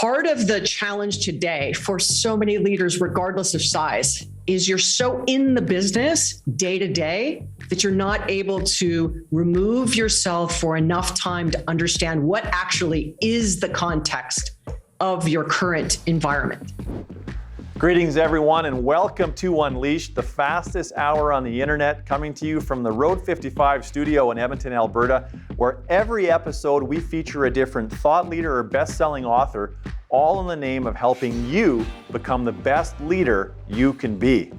Part of the challenge today for so many leaders, regardless of size, is you're so in the business day to day that you're not able to remove yourself for enough time to understand what actually is the context of your current environment. Greetings, everyone, and welcome to Unleashed, the fastest hour on the internet, coming to you from the Road 55 studio in Edmonton, Alberta, where every episode we feature a different thought leader or best-selling author, all in the name of helping you become the best leader you can be.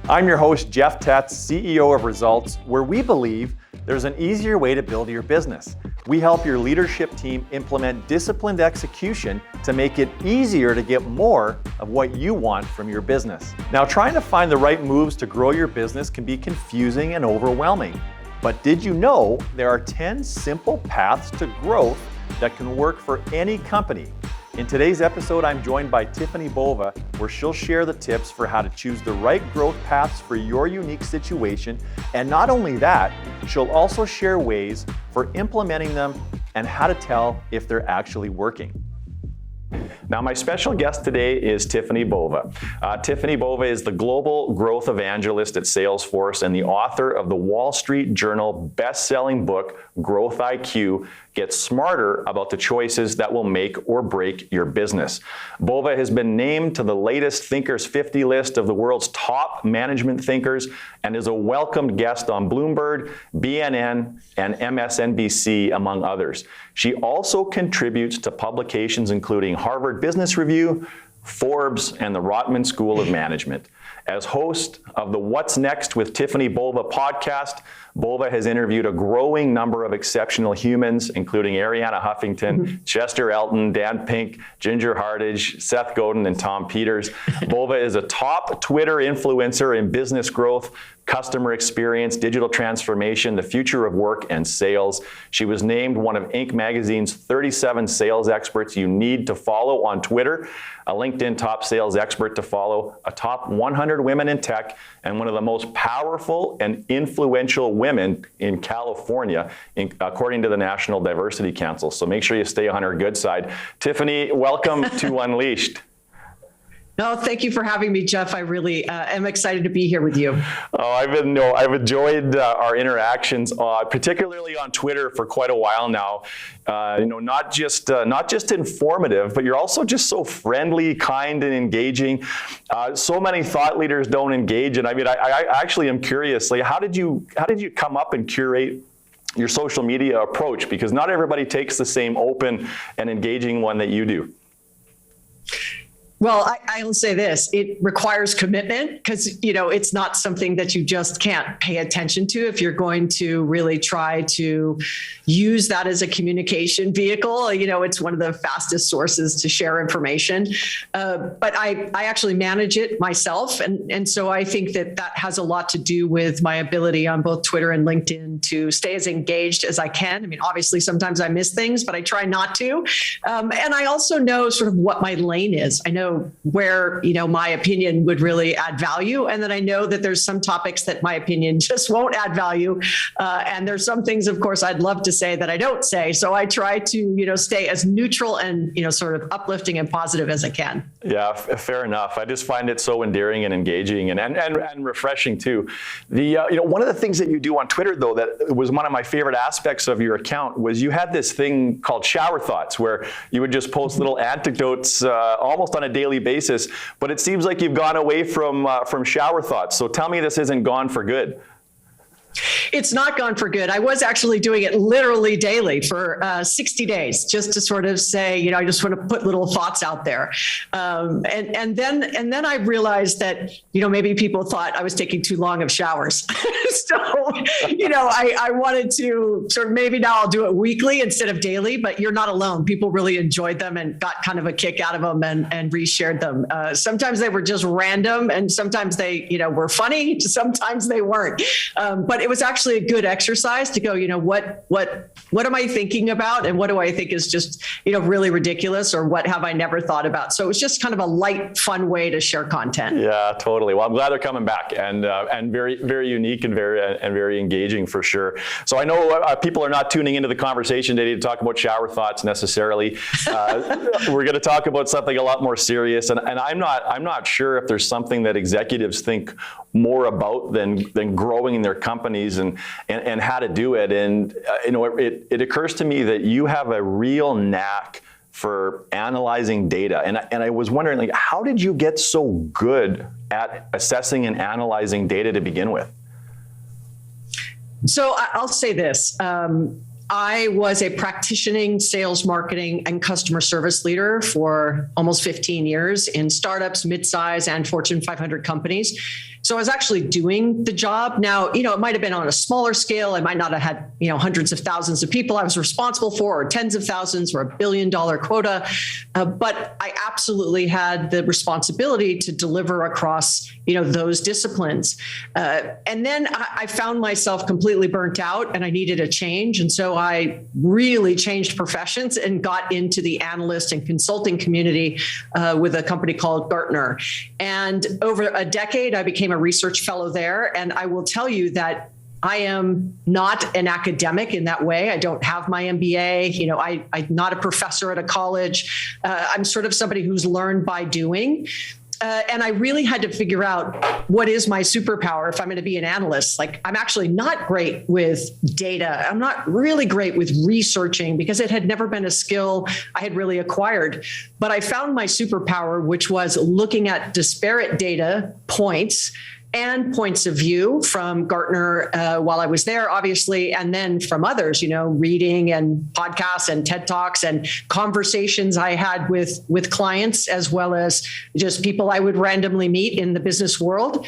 I'm your host, Jeff Tetz, CEO of Results, where we believe there's an easier way to build your business. We help your leadership team implement disciplined execution to make it easier to get more of what you want from your business. Now, trying to find the right moves to grow your business can be confusing and overwhelming. But did you know there are 10 simple paths to growth that can work for any company? In today's episode, I'm joined by Tiffany Bova, where she'll share the tips for how to choose the right growth paths for your unique situation. And not only that, she'll also share ways for implementing them and how to tell if they're actually working. Now, my special guest today is Tiffany Bova. Tiffany Bova is the global growth evangelist at Salesforce and the author of the Wall Street Journal best-selling book, Growth IQ: Get Smarter About the Choices That Will Make or Break Your Business. Bova has been named to the latest Thinkers 50 list of the world's top management thinkers and is a welcomed guest on Bloomberg, BNN, and MSNBC, among others. She also contributes to publications including Harvard Business Review, Forbes, and the Rotman School of Management. As host of the What's Next with Tiffany Bova podcast, Bova has interviewed a growing number of exceptional humans, including Arianna Huffington, Chester Elton, Dan Pink, Ginger Hardage, Seth Godin, and Tom Peters. Bova is a top Twitter influencer in business growth, customer experience, digital transformation, the future of work, and sales. She was named one of Inc. magazine's 37 sales experts you need to follow on Twitter, a LinkedIn top sales expert to follow, a top 100 women in tech, and one of the most powerful and influential women in California, according to the National Diversity Council. So make sure you stay on her good side. Tiffany, welcome to Unleashed. No, thank you for having me, Jeff. I really am excited to be here with you. Oh, I've enjoyed our interactions, particularly on Twitter, for quite a while now. Not just informative, but you're also just so friendly, kind, and engaging. So many thought leaders don't engage, and I actually am curious. Like, how did you come up and curate your social media approach? Because not everybody takes the same open and engaging one that you do. Well, I'll say this, it requires commitment because, it's not something that you just can't pay attention to if you're going to really try to use that as a communication vehicle. It's one of the fastest sources to share information. But I actually manage it myself. And so I think that has a lot to do with my ability on both Twitter and LinkedIn to stay as engaged as I can. Obviously, sometimes I miss things, but I try not to. And I also know sort of what my lane is. I know where, my opinion would really add value. And then I know that there's some topics that my opinion just won't add value. And there's some things, of course, I'd love to say that I don't say. So I try to, stay as neutral and, sort of uplifting and positive as I can. Yeah, fair enough. I just find it so endearing and engaging and refreshing too. One of the things that you do on Twitter, though, that was one of my favorite aspects of your account was you had this thing called shower thoughts, where you would just post little anecdotes almost on a daily basis. But it seems like you've gone away from shower thoughts. So tell me this isn't gone for good. It's not gone for good. I was actually doing it literally daily for 60 days, just to sort of say, I just want to put little thoughts out there. And then I realized that, maybe people thought I was taking too long of showers. So, I wanted to sort of, maybe now I'll do it weekly instead of daily, but you're not alone. People really enjoyed them and got kind of a kick out of them and reshared them. Sometimes they were just random and sometimes they, were funny. Sometimes they weren't. But it was actually a good exercise to go, what am I thinking about? And what do I think is just, really ridiculous, or what have I never thought about? So it was just kind of a light, fun way to share content. Yeah, totally. Well, I'm glad they're coming back, and very, very unique and very engaging for sure. So I know people are not tuning into the conversation today to talk about shower thoughts necessarily. We're going to talk about something a lot more serious, and I'm not sure if there's something that executives think more about than growing their companies and how to do it. And it occurs to me that you have a real knack for analyzing data. And I was wondering, how did you get so good at assessing and analyzing data to begin with? So I'll say this. I was a practicing sales, marketing, and customer service leader for almost 15 years in startups, mid-size, and Fortune 500 companies. So I was actually doing the job. Now, it might have been on a smaller scale. I might not have had, hundreds of thousands of people I was responsible for, or tens of thousands, or $1 billion quota. But I absolutely had the responsibility to deliver across, those disciplines. And then I found myself completely burnt out, and I needed a change. And so I really changed professions and got into the analyst and consulting community with a company called Gartner. And over a decade, I became a research fellow there. And I will tell you that I am not an academic in that way. I don't have my MBA. I'm not a professor at a college. I'm sort of somebody who's learned by doing. And I really had to figure out what is my superpower if I'm going to be an analyst. I'm actually not great with data. I'm not really great with researching because it had never been a skill I had really acquired. But I found my superpower, which was looking at disparate data points and points of view from Gartner while I was there, obviously, and then from others, reading and podcasts and TED Talks and conversations I had with clients, as well as just people I would randomly meet in the business world.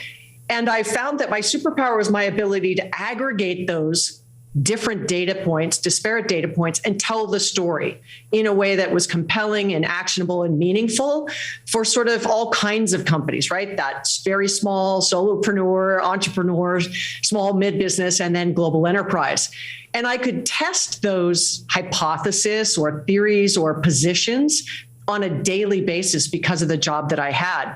And I found that my superpower was my ability to aggregate those different data points, disparate data points, and tell the story in a way that was compelling and actionable and meaningful for sort of all kinds of companies, right? That's very small, solopreneur, entrepreneur, small, mid-business, and then global enterprise. And I could test those hypotheses or theories or positions on a daily basis because of the job that I had.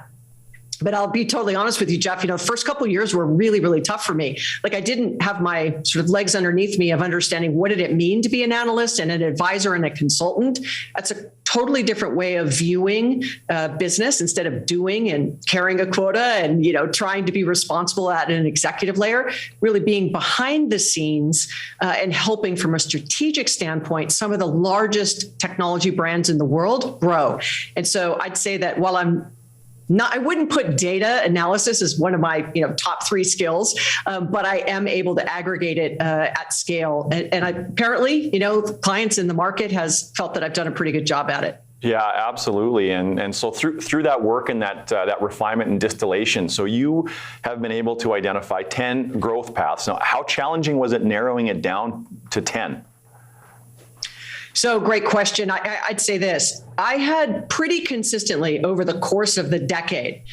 But I'll be totally honest with you, Jeff, the first couple of years were really, really tough for me. I didn't have my sort of legs underneath me of understanding what did it mean to be an analyst and an advisor and a consultant. That's a totally different way of viewing business instead of doing and carrying a quota and, trying to be responsible at an executive layer, really being behind the scenes and helping from a strategic standpoint, some of the largest technology brands in the world grow. And so I'd say that while I wouldn't put data analysis as one of my top 3 skills, but I am able to aggregate it at scale. And I, apparently, clients in the market has felt that I've done a pretty good job at it. Yeah, absolutely. And so through that work and that refinement and distillation, so you have been able to identify 10 growth paths. Now, how challenging was it narrowing it down to 10? So great question. I'd say this. I had pretty consistently over the course of the decade,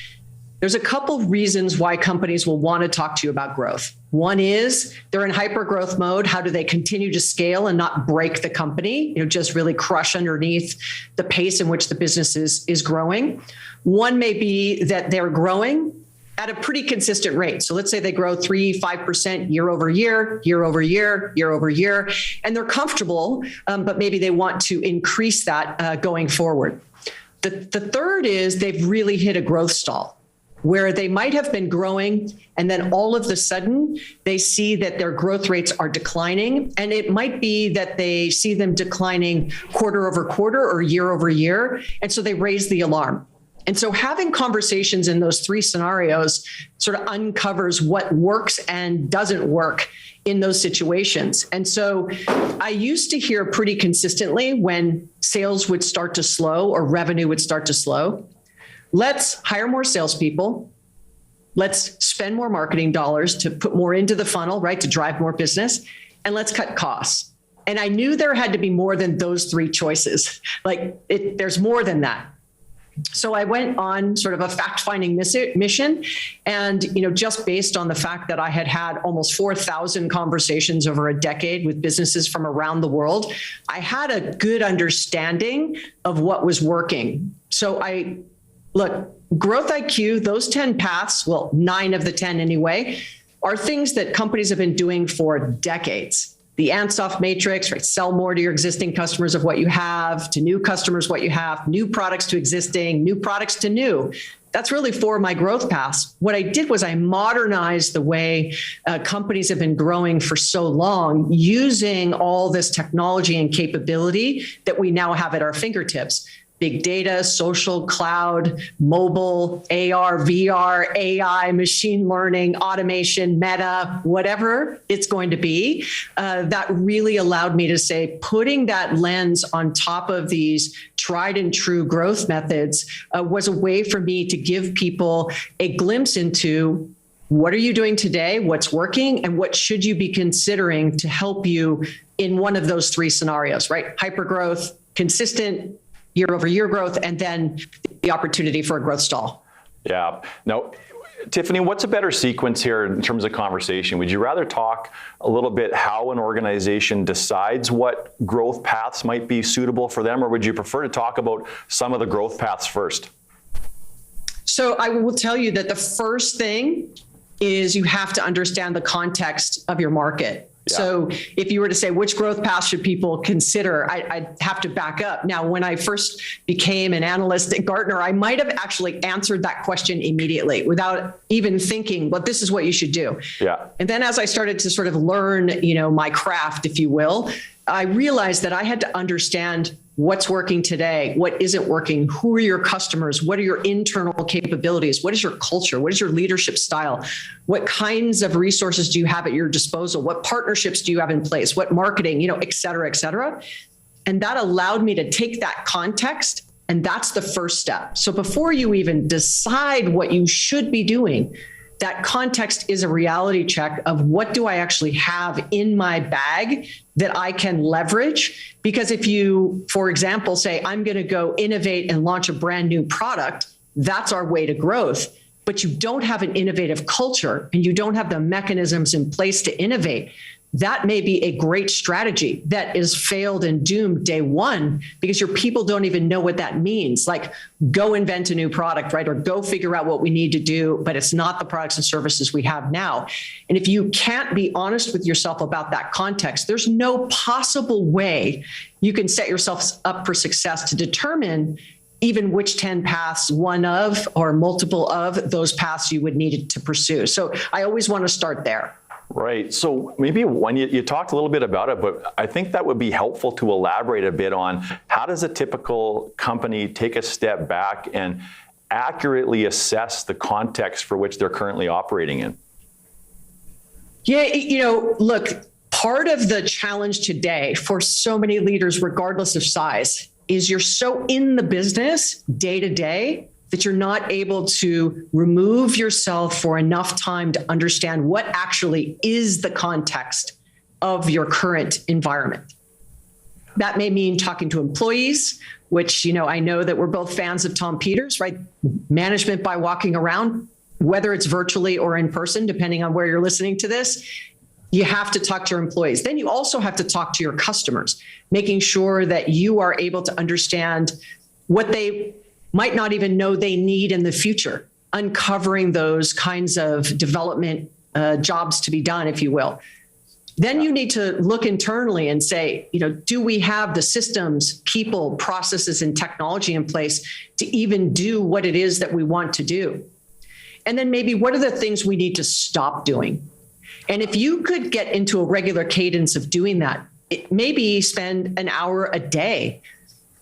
there's a couple reasons why companies will want to talk to you about growth. One is they're in hyper growth mode. How do they continue to scale and not break the company? Just really crush underneath the pace in which the business is growing. One may be that they're growing at a pretty consistent rate. So let's say they grow 3-5% year over year, and they're comfortable, but maybe they want to increase that going forward. The third is they've really hit a growth stall where they might have been growing and then all of a sudden they see that their growth rates are declining. And it might be that they see them declining quarter over quarter or year over year. And so they raise the alarm. And so having conversations in those 3 scenarios sort of uncovers what works and doesn't work in those situations. And so I used to hear pretty consistently when sales would start to slow or revenue would start to slow, let's hire more salespeople. Let's spend more marketing dollars to put more into the funnel, right, to drive more business. And let's cut costs. And I knew there had to be more than those 3 choices. There's more than that. So I went on sort of a fact-finding mission, and just based on the fact that I had almost 4,000 conversations over a decade with businesses from around the world, I had a good understanding of what was working. So Growth IQ, those 10 paths, well, 9 of the 10 anyway, are things that companies have been doing for decades. The Ansoff matrix, right? Sell more to your existing customers of what you have, to new customers what you have, new products to existing, new products to new. That's really 4 of my growth paths. What I did was I modernized the way companies have been growing for so long, using all this technology and capability that we now have at our fingertips. Big data, social, cloud, mobile, AR, VR, AI, machine learning, automation, meta, whatever it's going to be. That really allowed me to say, putting that lens on top of these tried and true growth methods was a way for me to give people a glimpse into what are you doing today, what's working, and what should you be considering to help you in one of those 3 scenarios, right? Hypergrowth, consistent year-over-year growth, and then the opportunity for a growth stall. Yeah. Now, Tiffany, what's a better sequence here in terms of conversation? Would you rather talk a little bit how an organization decides what growth paths might be suitable for them, or would you prefer to talk about some of the growth paths first? So I will tell you that the first thing is you have to understand the context of your market. Yeah. So if you were to say, which growth path should people consider, I'd have to back up. Now, when I first became an analyst at Gartner, I might have actually answered that question immediately without even thinking, well, this is what you should do. Yeah. And then as I started to sort of learn, my craft, if you will, I realized that I had to understand what's working today, what isn't working, who are your customers, what are your internal capabilities, what is your culture, what is your leadership style, what kinds of resources do you have at your disposal, what partnerships do you have in place, what marketing, et cetera, et cetera. And that allowed me to take that context, and that's the first step. So before you even decide what you should be doing, that context is a reality check of what do I actually have in my bag that I can leverage. Because if you, for example, say, I'm going to go innovate and launch a brand new product, that's our way to growth. But you don't have an innovative culture and you don't have the mechanisms in place to innovate. That may be a great strategy that is failed and doomed day one because your people don't even know what that means. Like, go invent a new product, right? Or go figure out what we need to do, but it's not the products and services we have now. And if you can't be honest with yourself about that context, there's no possible way you can set yourself up for success to determine even which 10 paths, one of or multiple of those paths you would need to pursue. So I always want to start there. Right. So maybe when you talked a little bit about it, but I think that would be helpful to elaborate a bit on how does a typical company take a step back and accurately assess the context for which they're currently operating in? Yeah, look, part of the challenge today for so many leaders, regardless of size, is you're so in the business day to day that you're not able to remove yourself for enough time to understand what actually is the context of your current environment. That may mean talking to employees, which, I know that we're both fans of Tom Peters, right? Management by walking around, whether it's virtually or in person, depending on where you're listening to this. You have to talk to your employees. Then you also have to talk to your customers, making sure that you are able to understand what they might not even know they need in the future, uncovering those kinds of development jobs to be done, if you will. Then you need to look internally and say, do we have the systems, people, processes, and technology in place to even do what it is that we want to do? And then maybe what are the things we need to stop doing? And if you could get into a regular cadence of doing that, maybe spend an hour a day,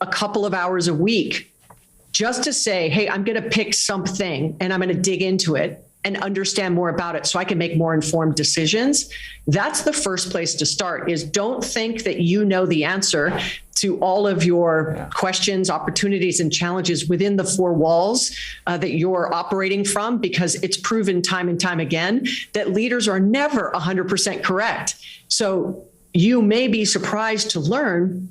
a couple of hours a week, just to say, hey, I'm going to pick something and I'm going to dig into it and understand more about it so I can make more informed decisions. That's the first place to start. Is don't think that you know the answer to all of your questions, opportunities, and challenges within the 4 walls that you're operating from, because it's proven time and time again that leaders are never 100% correct. So you may be surprised to learn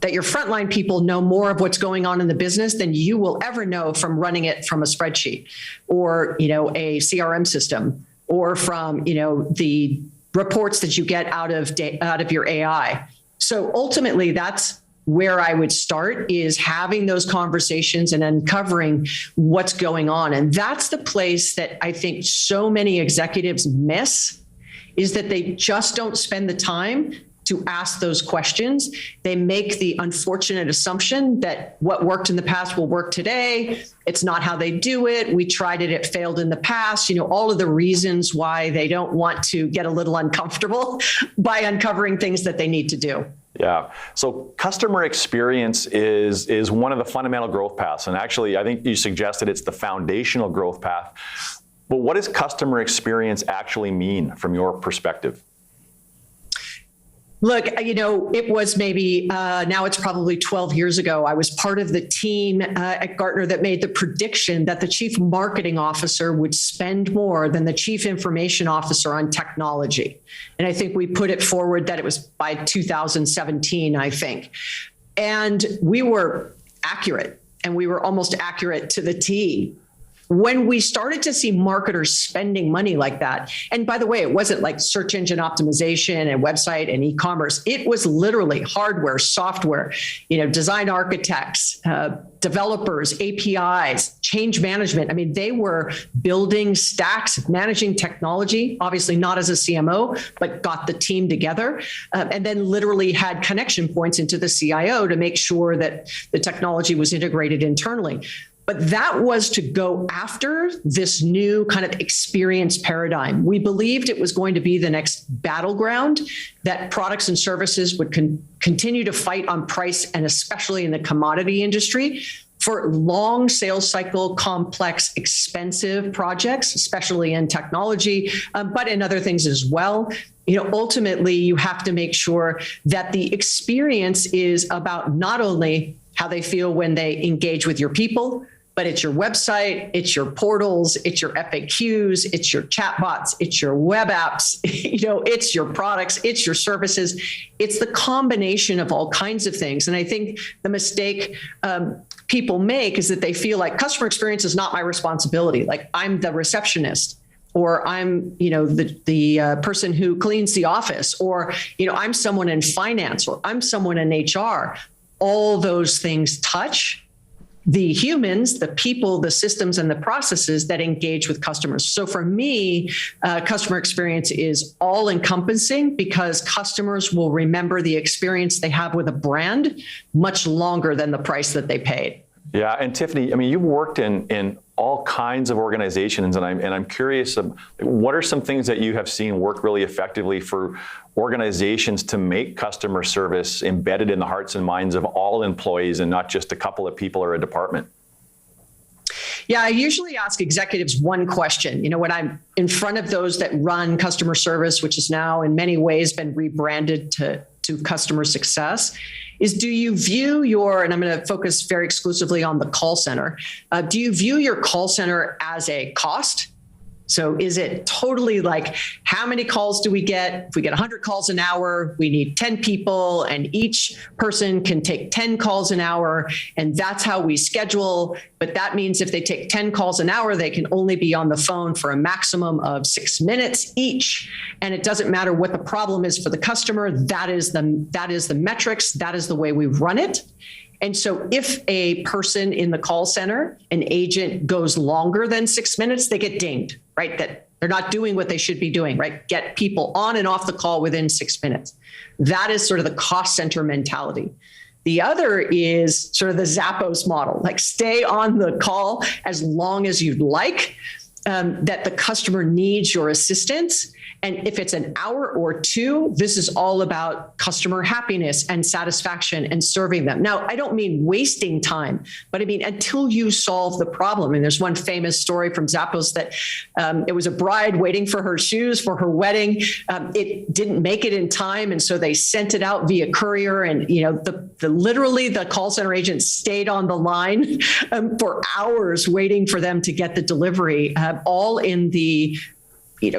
that your frontline people know more of what's going on in the business than you will ever know from running it from a spreadsheet or, a CRM system or from, the reports that you get out of your AI. So ultimately, that's where I would start, is having those conversations and uncovering what's going on. And that's the place that I think so many executives miss, is that they just don't spend the time to ask those questions. They make the unfortunate assumption that what worked in the past will work today. It's not how they do it. We tried it, it failed in the past. All of the reasons why they don't want to get a little uncomfortable by uncovering things that they need to do. Yeah. So customer experience is one of the fundamental growth paths. And actually, I think you suggested it's the foundational growth path. But what does customer experience actually mean from your perspective? Look, it was maybe, now it's probably 12 years ago, I was part of the team at Gartner that made the prediction that the chief marketing officer would spend more than the chief information officer on technology. And I think we put it forward that it was by 2017, I think. And we were accurate, and we were almost accurate to the T. When we started to see marketers spending money like that, and by the way, it wasn't like search engine optimization and website and e-commerce. It was literally hardware, software, design architects, developers, APIs, change management. I mean, they were building stacks, managing technology, obviously not as a CMO, but got the team together, and then literally had connection points into the CIO to make sure that the technology was integrated internally. But that was to go after this new kind of experience paradigm. We believed it was going to be the next battleground, that products and services would continue to fight on price, and especially in the commodity industry, for long sales cycle, complex, expensive projects, especially in technology, but in other things as well. Ultimately, you have to make sure that the experience is about not only how they feel when they engage with your people, but it's your website, it's your portals, it's your FAQs, it's your chatbots, it's your web apps, it's your products, it's your services. It's the combination of all kinds of things. And I think the mistake people make is that they feel like customer experience is not my responsibility. Like I'm the receptionist, or I'm, the person who cleans the office, or, I'm someone in finance, or I'm someone in HR. All those things touch the humans, the people, the systems, and the processes that engage with customers. So for me, customer experience is all encompassing, because customers will remember the experience they have with a brand much longer than the price that they paid. Yeah, and Tiffany, you've worked in all kinds of organizations, and I'm curious, what are some things that you have seen work really effectively for organizations to make customer service embedded in the hearts and minds of all employees and not just a couple of people or a department? Yeah, I usually ask executives one question. When I'm in front of those that run customer service, which is now in many ways been rebranded to customer success, is do you view and I'm going to focus very exclusively on the call center, do you view your call center as a cost? So is it totally like, how many calls do we get? If we get 100 calls an hour, we need 10 people, and each person can take 10 calls an hour, and that's how we schedule. But that means if they take 10 calls an hour, they can only be on the phone for a maximum of 6 minutes each. And it doesn't matter what the problem is for the customer. That is the metrics. That is the way we run it. And so if a person in the call center, an agent, goes longer than 6 minutes, they get dinged, right? That they're not doing what they should be doing, right? Get people on and off the call within 6 minutes. That is sort of the cost center mentality. The other is sort of the Zappos model, like stay on the call as long as you'd like, that the customer needs your assistance. And if it's an hour or two, this is all about customer happiness and satisfaction and serving them. Now, I don't mean wasting time, but I mean until you solve the problem. And there's one famous story from Zappos that it was a bride waiting for her shoes for her wedding. It didn't make it in time, and so they sent it out via courier. And literally the call center agent stayed on the line for hours waiting for them to get the delivery, all in the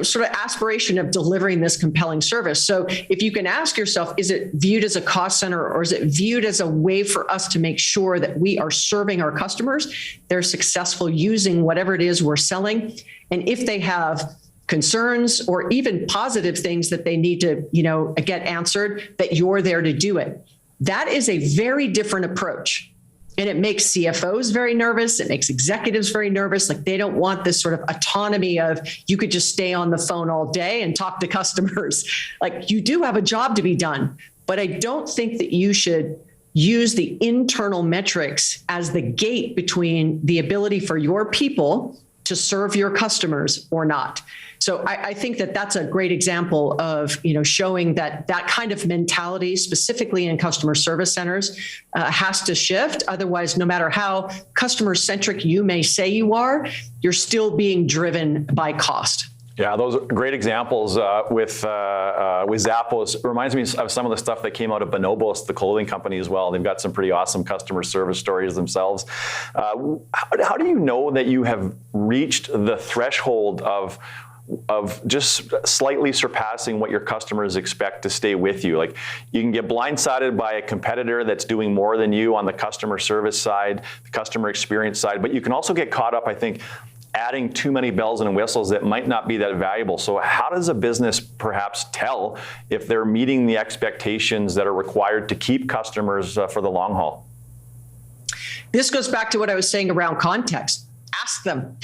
sort of aspiration of delivering this compelling service. So if you can ask yourself, is it viewed as a cost center, or is it viewed as a way for us to make sure that we are serving our customers, they're successful using whatever it is we're selling? And if they have concerns or even positive things that they need to, get answered, that you're there to do it. That is a very different approach. And it makes CFOs very nervous. It makes executives very nervous. Like, they don't want this sort of autonomy of, you could just stay on the phone all day and talk to customers. Like, you do have a job to be done, but I don't think that you should use the internal metrics as the gate between the ability for your people to serve your customers or not. So I think that that's a great example of, showing that kind of mentality, specifically in customer service centers, has to shift. Otherwise, no matter how customer-centric you may say you are, you're still being driven by cost. Yeah, those are great examples with Zappos. Reminds me of some of the stuff that came out of Bonobos, the clothing company, as well. They've got some pretty awesome customer service stories themselves. How do you know that you have reached the threshold of just slightly surpassing what your customers expect to stay with you? Like, you can get blindsided by a competitor that's doing more than you on the customer service side, the customer experience side, but you can also get caught up, I think, adding too many bells and whistles that might not be that valuable. So how does a business perhaps tell if they're meeting the expectations that are required to keep customers for the long haul? This goes back to what I was saying around context. Ask them.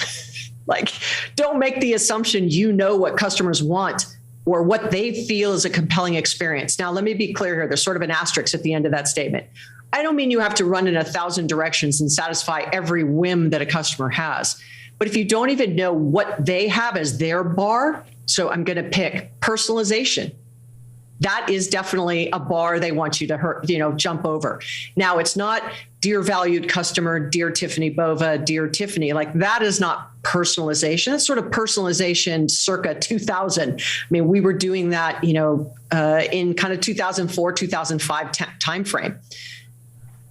Like, don't make the assumption you know what customers want or what they feel is a compelling experience. Now, let me be clear here. There's sort of an asterisk at the end of that statement. I don't mean you have to run in 1,000 directions and satisfy every whim that a customer has. But if you don't even know what they have as their bar, so I'm going to pick personalization. That is definitely a bar they want you to jump over. Now, it's not dear valued customer, dear Tiffany Bova, dear Tiffany. Like, that is not personalization. That's sort of personalization circa 2000. I mean, we were doing that, in kind of 2004, 2005 timeframe.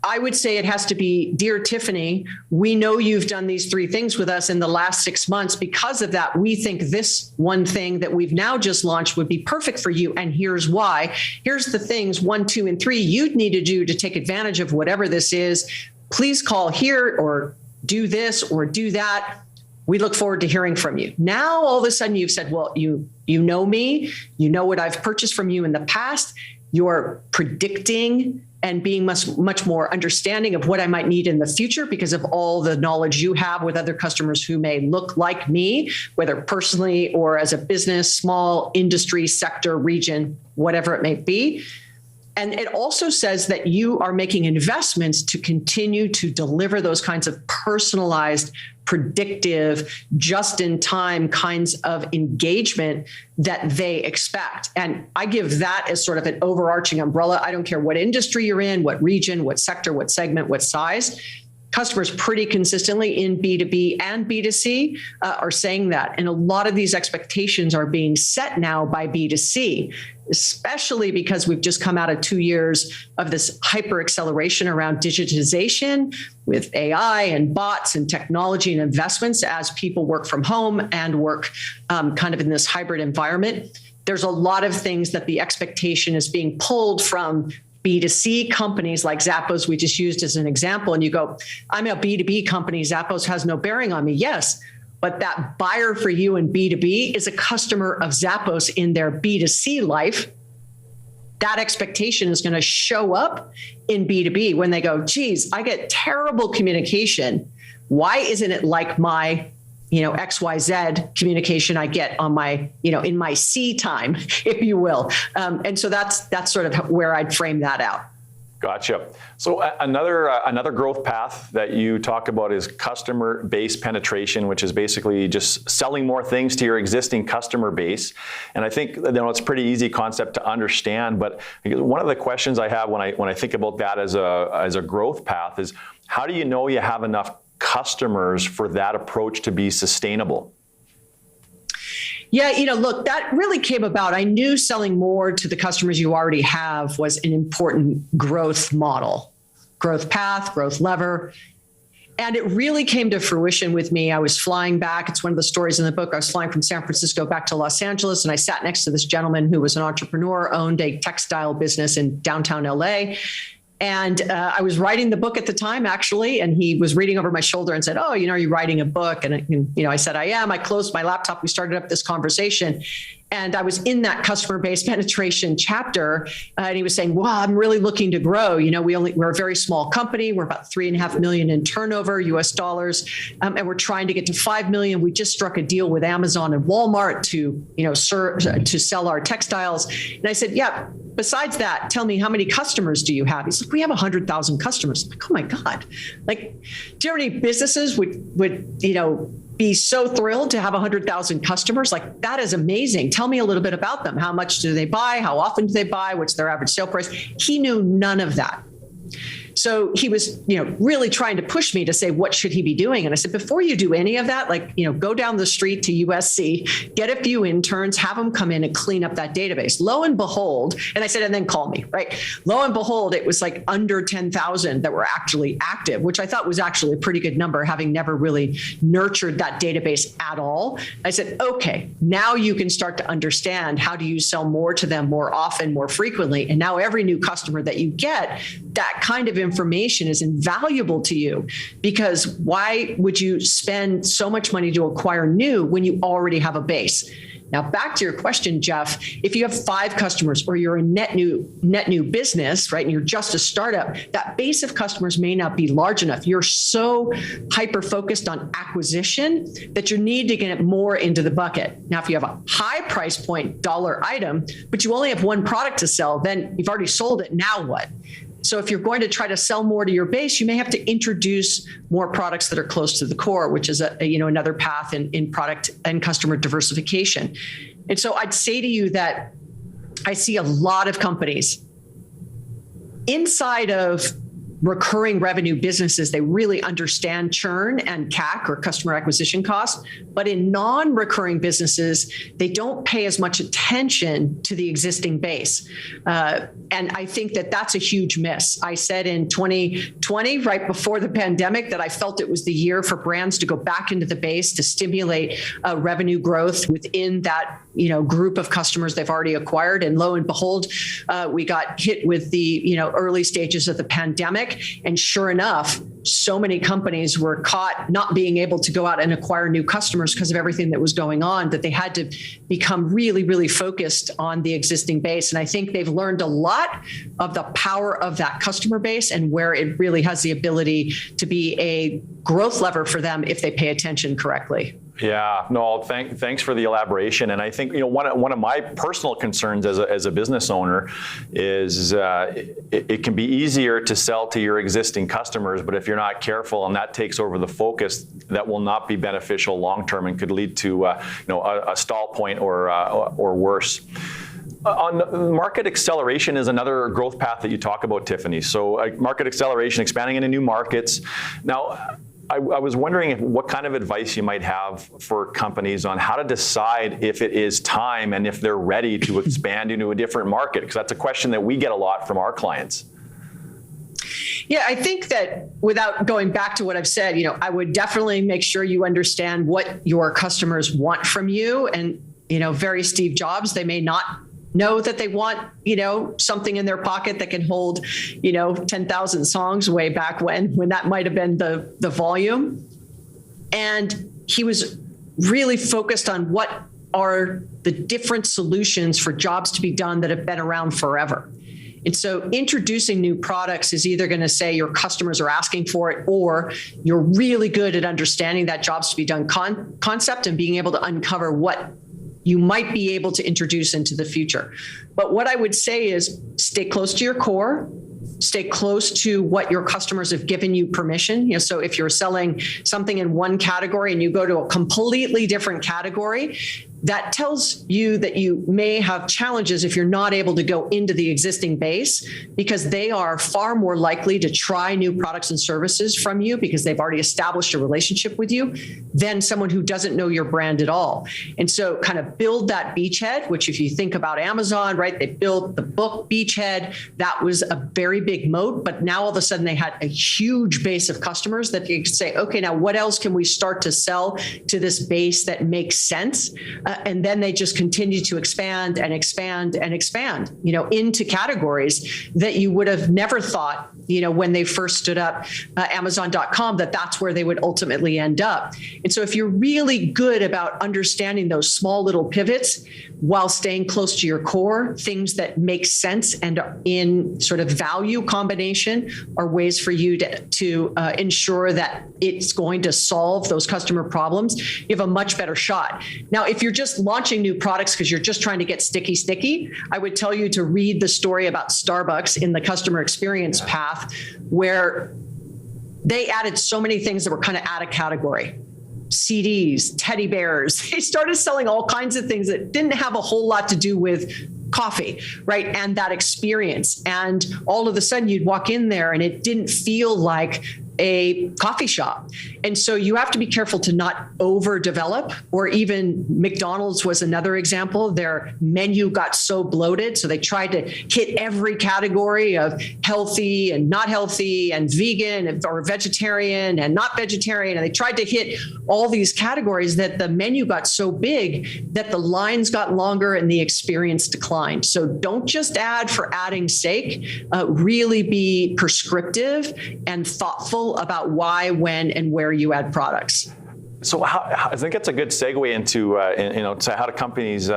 I would say it has to be, dear Tiffany, we know you've done these 3 things with us in the last 6 months. Because of that, we think this one thing that we've now just launched would be perfect for you. And here's why. Here's the things 1, 2, and 3 you'd need to do to take advantage of whatever this is. Please call here or do this or do that. We look forward to hearing from you. Now, all of a sudden you've said, well, you know me, you know what I've purchased from you in the past. You're predicting and being much more understanding of what I might need in the future because of all the knowledge you have with other customers who may look like me, whether personally or as a business, small industry, sector, region, whatever it may be. And it also says that you are making investments to continue to deliver those kinds of personalized, predictive, just-in-time kinds of engagement that they expect. And I give that as sort of an overarching umbrella. I don't care what industry you're in, what region, what sector, what segment, what size. Customers pretty consistently in B2B and B2C are saying that. And a lot of these expectations are being set now by B2C, especially because we've just come out of 2 years of this hyper acceleration around digitization with AI and bots and technology and investments as people work from home and work kind of in this hybrid environment. There's a lot of things that the expectation is being pulled from B2C companies like Zappos, we just used as an example. And you go, I'm a B2B company, Zappos has no bearing on me. Yes, but that buyer for you in B2B is a customer of Zappos in their B2C life. That expectation is going to show up in B2B when they go, geez, I get terrible communication. Why isn't it like my XYZ communication I get on my, in my C time, if you will. And so that's sort of where I'd frame that out. Gotcha. So another growth path that you talk about is customer base penetration, which is basically just selling more things to your existing customer base. And I think it's a pretty easy concept to understand. But one of the questions I have when I think about that as a growth path is, how do you know you have enough customers for that approach to be sustainable? Yeah, look, that really came about. I knew selling more to the customers you already have was an important growth model, growth path, growth lever. And it really came to fruition with me. I was flying back. It's one of the stories in the book. I was flying from San Francisco back to Los Angeles, and I sat next to this gentleman who was an entrepreneur, owned a textile business in downtown LA. And I was writing the book at the time, actually, and he was reading over my shoulder and said, "Oh, are you writing a book?" And I said, "I am." I closed my laptop. We started up this conversation. And I was in that customer base penetration chapter, and he was saying, "Well, I'm really looking to grow. We're a very small company. We're about $3.5 million in turnover, US dollars, and we're trying to get to 5 million. We just struck a deal with Amazon and Walmart to sell our textiles." And I said, "Yeah. Besides that, tell me, how many customers do you have?" He's like, "We have 100,000 customers." I'm like, "Oh my God! Like, do you know how many businesses would be so thrilled to have 100,000 customers? Like, that is amazing. Tell me a little bit about them. How much do they buy? How often do they buy? What's their average sale price?" He knew none of that. So he was, really trying to push me to say, what should he be doing? And I said, before you do any of that, go down the street to USC, get a few interns, have them come in and clean up that database. Lo and behold, and I said, and then call me, right? Lo and behold, it was like under 10,000 that were actually active, which I thought was actually a pretty good number, having never really nurtured that database at all. I said, okay, now you can start to understand how do you sell more to them more often, more frequently. And now every new customer that you get, that kind of information is invaluable to you, because why would you spend so much money to acquire new when you already have a base? Now, back to your question, Jeff, if you have 5 customers or you're a net new business, right, and you're just a startup, that base of customers may not be large enough. You're so hyper-focused on acquisition that you need to get it more into the bucket. Now, if you have a high price point dollar item, but you only have one product to sell, then you've already sold it. Now what? So if you're going to try to sell more to your base, you may have to introduce more products that are close to the core, which is another path in product and customer diversification. And so I'd say to you that I see a lot of companies inside of recurring revenue businesses. They really understand churn and CAC, or customer acquisition costs. But in non-recurring businesses, they don't pay as much attention to the existing base. And I think that that's a huge miss. I said in 2020, right before the pandemic, that I felt it was the year for brands to go back into the base to stimulate revenue growth within that group of customers they've already acquired. And lo and behold, we got hit with the early stages of the pandemic. And sure enough, so many companies were caught not being able to go out and acquire new customers because of everything that was going on, that they had to become really, really focused on the existing base. And I think they've learned a lot of the power of that customer base and where it really has the ability to be a growth lever for them if they pay attention correctly. Yeah, no, thanks for the elaboration. And I think one of my personal concerns as a business owner is it can be easier to sell to your existing customers, but if you're not careful and that takes over the focus, that will not be beneficial long term and could lead to a stall point or worse. On market acceleration is another growth path that you talk about, Tiffany. So market acceleration, expanding into new markets. Now, I was wondering what kind of advice you might have for companies on how to decide if it is time and if they're ready to expand into a different market, because that's a question that we get a lot from our clients. Yeah, I think that without going back to what I've said, I would definitely make sure you understand what your customers want from you. And, very Steve Jobs, they may not know that they want, something in their pocket that can hold, 10,000 songs way back when that might have been the volume. And he was really focused on what are the different solutions for jobs to be done that have been around forever. And so introducing new products is either going to say your customers are asking for it, or you're really good at understanding that jobs to be done concept and being able to uncover what you might be able to introduce into the future. But what I would say is stay close to your core, stay close to what your customers have given you permission. So if you're selling something in one category and you go to a completely different category, that tells you that you may have challenges if you're not able to go into the existing base, because they are far more likely to try new products and services from you because they've already established a relationship with you than someone who doesn't know your brand at all. And so kind of build that beachhead, which if you think about Amazon, right, they built the book beachhead. That was a very big moat, but now all of a sudden they had a huge base of customers that you could say, okay, now what else can we start to sell to this base that makes sense? And then they just continue to expand and expand and expand, into categories that you would have never thought, when they first stood up Amazon.com, that's where they would ultimately end up. And so if you're really good about understanding those small little pivots while staying close to your core, things that make sense and are in sort of value combination are ways for you to ensure that it's going to solve those customer problems. You have a much better shot. Now, if you're just launching new products because you're just trying to get sticky, I would tell you to read the story about Starbucks in the customer experience path, where they added so many things that were kind of out of category. CDs, teddy bears. They started selling all kinds of things that didn't have a whole lot to do with coffee, right? And that experience. And all of a sudden you'd walk in there and it didn't feel like a coffee shop. And so you have to be careful to not overdevelop, or even McDonald's was another example. Their menu got so bloated, so they tried to hit every category of healthy and not healthy and vegan or vegetarian and not vegetarian. And they tried to hit all these categories that the menu got so big that the lines got longer and the experience declined. So don't just add for adding's sake. Really be prescriptive and thoughtful about why, when, and where you add products. So I think that's a good segue into to how do companies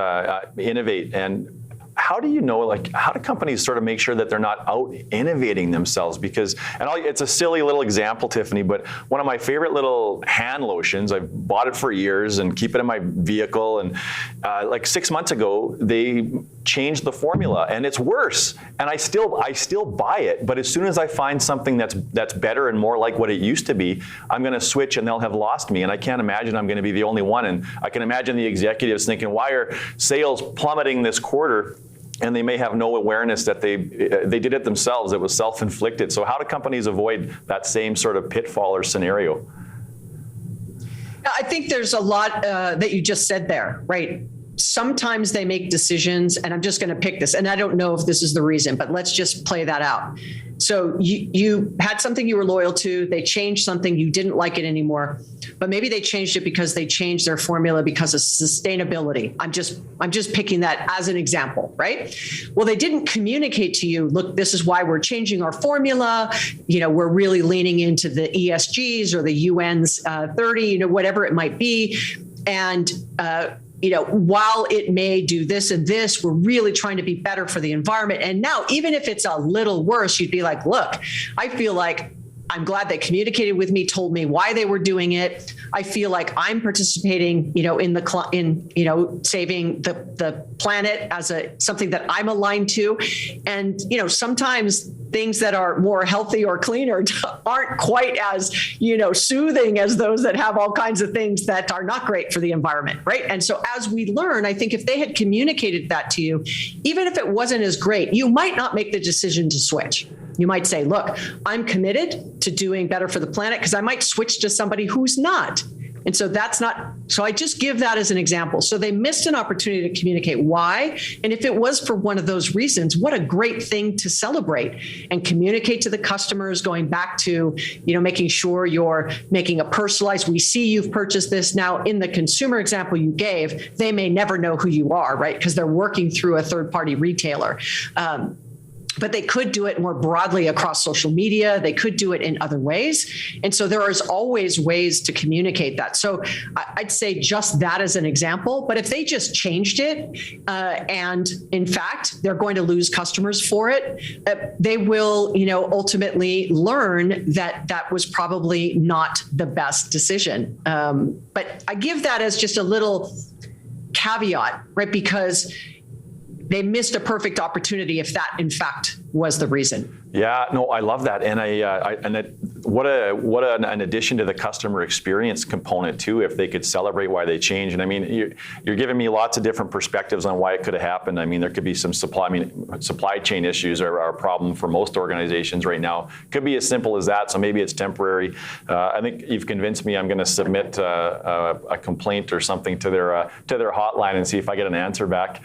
innovate, and how do you know, how do companies sort of make sure that they're not out innovating themselves? Because, it's a silly little example, Tiffany, but one of my favorite little hand lotions, I've bought it for years and keep it in my vehicle. And 6 months ago, they changed the formula and it's worse. And I still buy it. But as soon as I find something that's better and more like what it used to be, I'm going to switch and they'll have lost me. And I can't imagine I'm going to be the only one. And I can imagine the executives thinking, why are sales plummeting this quarter? And they may have no awareness that they did it themselves. It was self-inflicted. So how do companies avoid that same sort of pitfall or scenario? I think there's a lot that you just said there, right? Sometimes they make decisions, and I'm just going to pick this, and I don't know if this is the reason, but let's just play that out. So you had something you were loyal to, they changed something, you didn't like it anymore, but maybe they changed it because they changed their formula because of sustainability. I'm just picking that as an example, right? Well, they didn't communicate to you, look, this is why we're changing our formula. We're really leaning into the ESGs or the UN's 30, whatever it might be. And, while it may do this and this, we're really trying to be better for the environment. And now, even if it's a little worse, you'd be like, look, I feel like I'm glad they communicated with me, told me why they were doing it. I feel like I'm participating, in saving the planet as something that I'm aligned to. And, sometimes things that are more healthy or cleaner aren't quite as, soothing as those that have all kinds of things that are not great for the environment, right? And so as we learn, I think if they had communicated that to you, even if it wasn't as great, you might not make the decision to switch. You might say, look, I'm committed to doing better for the planet, because I might switch to somebody who's not. And so so I just give that as an example. So they missed an opportunity to communicate why. And if it was for one of those reasons, what a great thing to celebrate and communicate to the customers, going back to, making sure you're making a personalized, we see you've purchased this. Now, in the consumer example you gave, they may never know who you are, right? Because they're working through a third-party retailer. But they could do it more broadly across social media. They could do it in other ways. And so there is always ways to communicate that. So I'd say just that as an example. But if they just changed it, and in fact, they're going to lose customers for it, they will, ultimately learn that that was probably not the best decision. But I give that as just a little caveat, right? Because they missed a perfect opportunity if that, in fact, was the reason. Yeah, no, I love that. And an addition to the customer experience component too, if they could celebrate why they changed. And I mean, you're giving me lots of different perspectives on why it could have happened. I mean, there could be some supply chain issues are a problem for most organizations right now. Could be as simple as that. So maybe it's temporary. I think you've convinced me. I'm going to submit a complaint or something to their hotline and see if I get an answer back.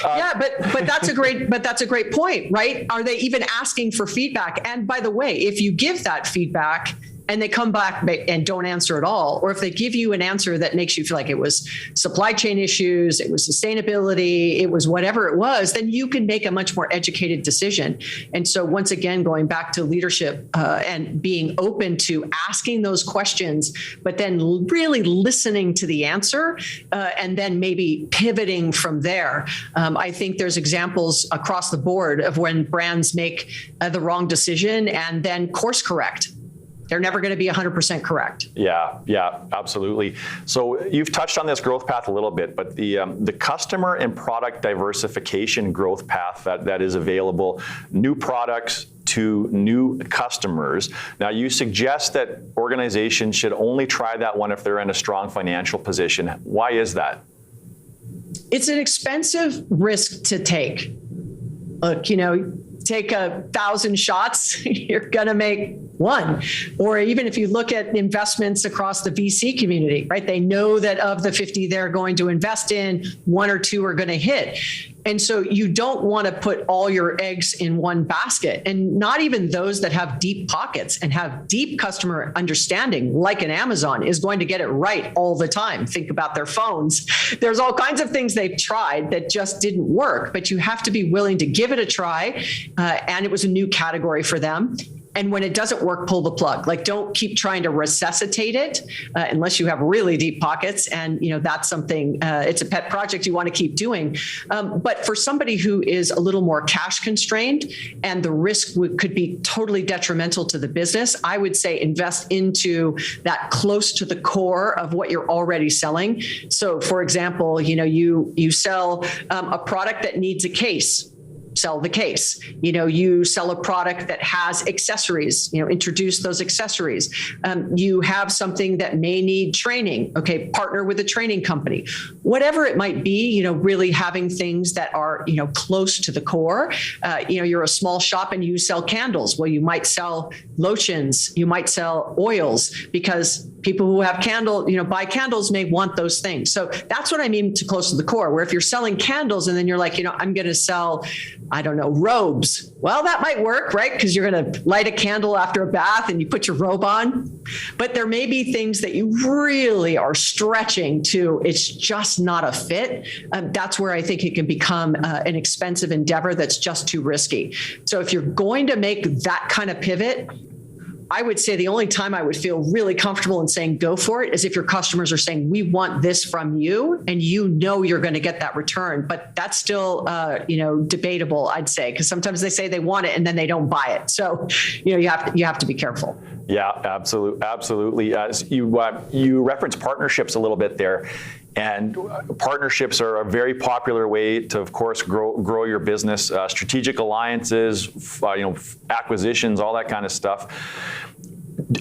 Yeah, but that's a great point, right? Are they even asking for feedback? And by the way, if you give that feedback and they come back and don't answer at all, or if they give you an answer that makes you feel like it was supply chain issues, it was sustainability, it was whatever it was, then you can make a much more educated decision. And so once again, going back to leadership and being open to asking those questions, but then really listening to the answer and then maybe pivoting from there. I think there's examples across the board of when brands make the wrong decision and then course correct. They're never going to be 100% correct. Yeah, absolutely. So you've touched on this growth path a little bit, but the customer and product diversification growth path that is available, new products to new customers. Now, you suggest that organizations should only try that one if they're in a strong financial position. Why is that? It's an expensive risk to take. Look, take 1,000 shots, you're going to make one. Or even if you look at investments across the VC community, right? They know that of the 50 they're going to invest in, 1 or 2 are going to hit. And so you don't want to put all your eggs in one basket, and not even those that have deep pockets and have deep customer understanding, like an Amazon, is going to get it right all the time. Think about their phones. There's all kinds of things they've tried that just didn't work, but you have to be willing to give it a try. And it was a new category for them. And when it doesn't work, pull the plug. Like, don't keep trying to resuscitate it unless you have really deep pockets. And, that's something, it's a pet project you want to keep doing. But for somebody who is a little more cash constrained and the risk could be totally detrimental to the business, I would say invest into that close to the core of what you're already selling. So, for example, you sell a product that needs a case. Sell the case. You sell a product that has accessories, introduce those accessories. You have something that may need training. Okay, partner with a training company. Whatever it might be, really having things that are, close to the core. You're a small shop and you sell candles. Well, you might sell lotions, you might sell oils, because people who have buy candles may want those things. So that's what I mean to close to the core, where if you're selling candles and then you're like, I'm going to sell, I don't know, robes. Well, that might work, right? Because you're going to light a candle after a bath and you put your robe on. But there may be things that you really are stretching to, it's just not a fit. That's where I think it can become an expensive endeavor that's just too risky. So if you're going to make that kind of pivot, I would say the only time I would feel really comfortable in saying go for it is if your customers are saying, we want this from you, and you're going to get that return. But that's still, debatable, I'd say, because sometimes they say they want it and then they don't buy it. So, you have to be careful. Yeah, absolutely. You referenced partnerships a little bit there. And partnerships are a very popular way to, of course, grow your business. Strategic alliances, acquisitions, all that kind of stuff.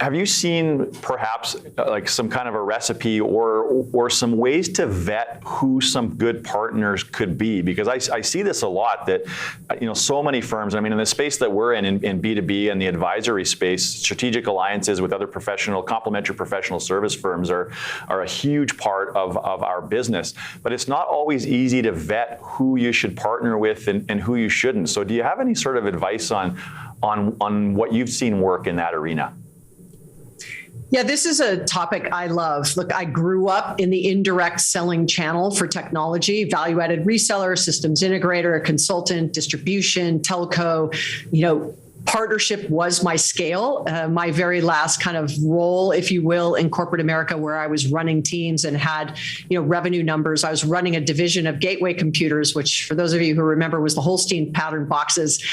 Have you seen perhaps like some kind of a recipe or some ways to vet who some good partners could be? Because I see this a lot that, so many firms, in the space that we're in B2B and the advisory space, strategic alliances with other complementary professional service firms are a huge part of our business. But it's not always easy to vet who you should partner with and who you shouldn't. So do you have any sort of advice on what you've seen work in that arena? Yeah, this is a topic I love. Look, I grew up in the indirect selling channel for technology, value-added reseller, systems integrator, consultant, distribution, telco, partnership was my scale. My very last kind of role, if you will, in corporate America, where I was running teams and had, revenue numbers. I was running a division of Gateway Computers, which for those of you who remember was the Holstein pattern boxes.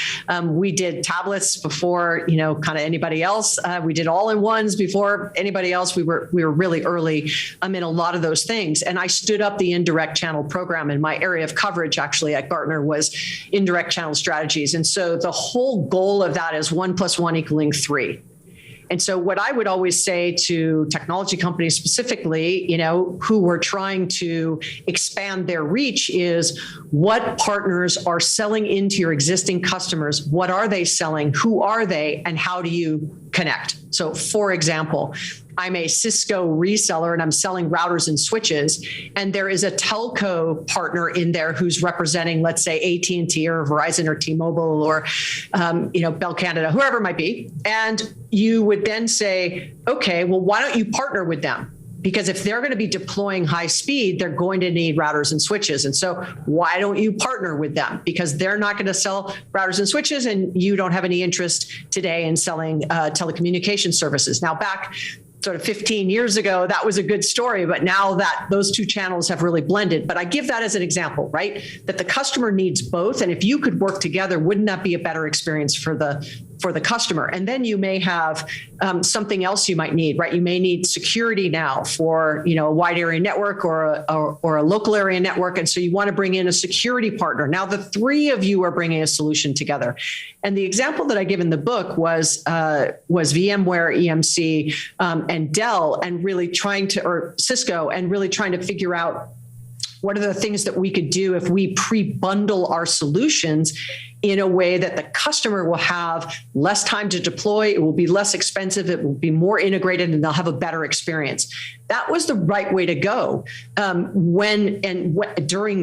We did tablets before, kind of anybody else. We did all-in-ones before anybody else. We were really early in a lot of those things. And I stood up the indirect channel program, and my area of coverage actually at Gartner was indirect channel strategies. And so the whole goal of that is 1 + 1 = 3. And so what I would always say to technology companies specifically, who were trying to expand their reach is, what partners are selling into your existing customers? What are they selling? Who are they? And how do you connect? So for example, I'm a Cisco reseller and I'm selling routers and switches, and there is a telco partner in there who's representing, let's say, AT&T or Verizon or T-Mobile or, Bell Canada, whoever it might be. And you would then say, okay, well, why don't you partner with them? Because if they're going to be deploying high speed, they're going to need routers and switches. And so why don't you partner with them? Because they're not going to sell routers and switches, and you don't have any interest today in selling telecommunication services. Now, back sort of 15 years ago, that was a good story, but now that those two channels have really blended. But I give that as an example, right? That the customer needs both. And if you could work together, wouldn't that be a better experience for the customer? And then you may have something else you might need, right? You may need security now for, a wide area network or a local area network. And so you want to bring in a security partner. Now the three of you are bringing a solution together. And the example that I give in the book was VMware, EMC, and Dell, and really or Cisco, and really trying to figure out what are the things that we could do if we pre-bundle our solutions in a way that the customer will have less time to deploy, it will be less expensive, it will be more integrated, and they'll have a better experience. That was the right way to go during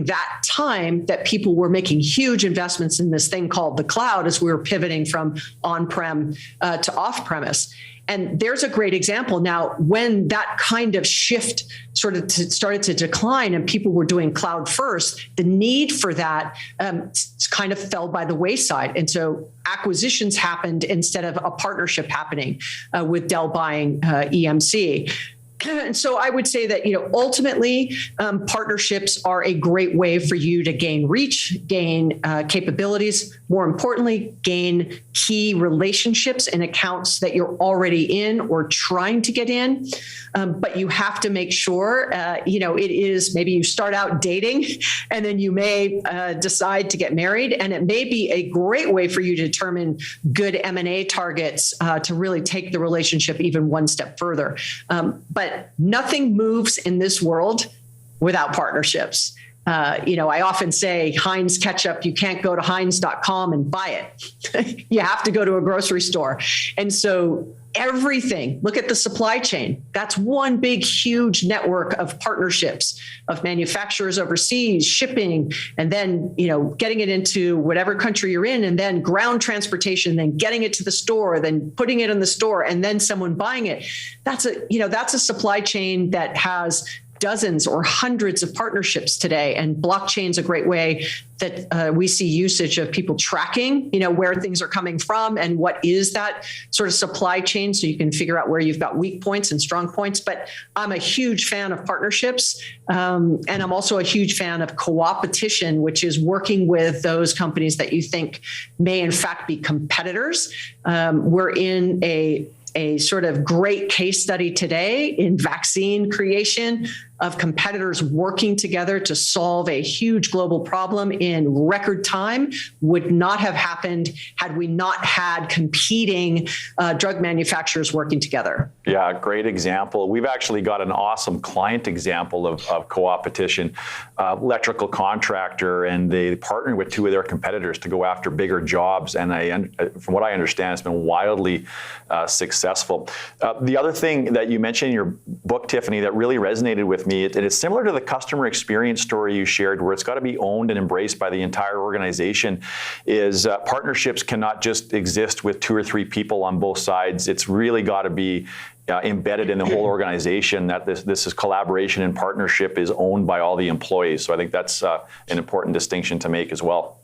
that time that people were making huge investments in this thing called the cloud as we were pivoting from on-prem to off-premise. And there's a great example. Now, when that kind of shift started to decline and people were doing cloud first, the need for that kind of fell by the wayside. And so acquisitions happened instead of a partnership happening with Dell buying EMC. And so I would say that, ultimately, partnerships are a great way for you to gain reach, gain capabilities, more importantly, gain key relationships and accounts that you're already in or trying to get in. But you have to make sure, it is, maybe you start out dating and then you may decide to get married. And it may be a great way for you to determine good M&A targets to really take the relationship even one step further. But nothing moves in this world without partnerships. I often say Heinz ketchup, you can't go to Heinz.com and buy it. You have to go to a grocery store. And so everything, look at the supply chain. That's one big, huge network of partnerships of manufacturers overseas, shipping, and then, getting it into whatever country you're in, and then ground transportation, then getting it to the store, then putting it in the store, and then someone buying it. That's a supply chain that has dozens or hundreds of partnerships today. And blockchain's a great way that we see usage of people tracking, where things are coming from and what is that sort of supply chain, so you can figure out where you've got weak points and strong points. But I'm a huge fan of partnerships. And I'm also a huge fan of co-opetition, which is working with those companies that you think may in fact be competitors. We're in a sort of great case study today in vaccine creation of competitors working together to solve a huge global problem in record time. Would not have happened had we not had competing drug manufacturers working together. Yeah, great example. We've actually got an awesome client example of co-opetition, electrical contractor, and they partnered with two of their competitors to go after bigger jobs. And from what I understand, it's been wildly successful. The other thing that you mentioned in your book, Tiffany, that really resonated with me, and it's similar to the customer experience story you shared, where it's got to be owned and embraced by the entire organization, is partnerships cannot just exist with two or three people on both sides. It's really got to be embedded in the whole organization, that this is collaboration and partnership is owned by all the employees. So I think that's an important distinction to make as well.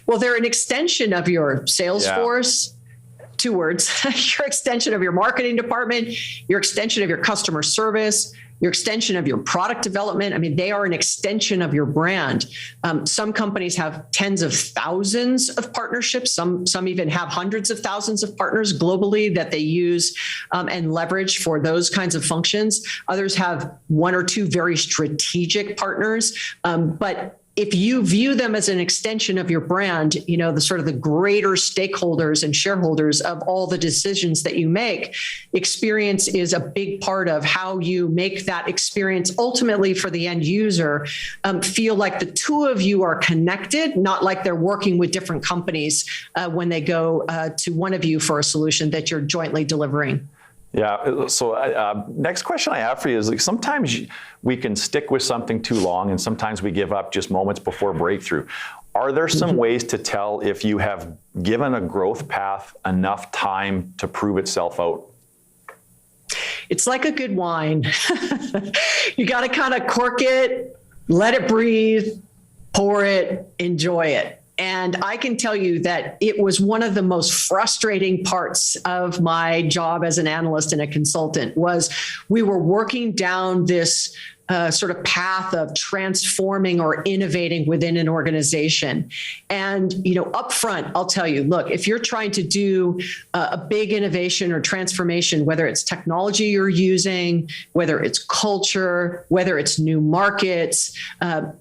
Well, they're an extension of your Salesforce. Yeah. 2 words, your extension of your marketing department, your extension of your customer service, your extension of your product development. I mean, they are an extension of your brand. Some companies have tens of thousands of partnerships. Some even have hundreds of thousands of partners globally that they use and leverage for those kinds of functions. Others have 1 or 2 very strategic partners. But if you view them as an extension of your brand, the sort of the greater stakeholders and shareholders of all the decisions that you make, experience is a big part of how you make that experience ultimately for the end user feel like the two of you are connected, not like they're working with different companies when they go to one of you for a solution that you're jointly delivering. Yeah. So next question I have for you is, like, sometimes we can stick with something too long, and sometimes we give up just moments before breakthrough. Are there some ways to tell if you have given a growth path enough time to prove itself out? It's like a good wine. You got to kind of cork it, let it breathe, pour it, enjoy it. And I can tell you that it was one of the most frustrating parts of my job as an analyst and a consultant was we were working down this sort of path of transforming or innovating within an organization. And, up front, I'll tell you, look, if you're trying to do a big innovation or transformation, whether it's technology you're using, whether it's culture, whether it's new markets,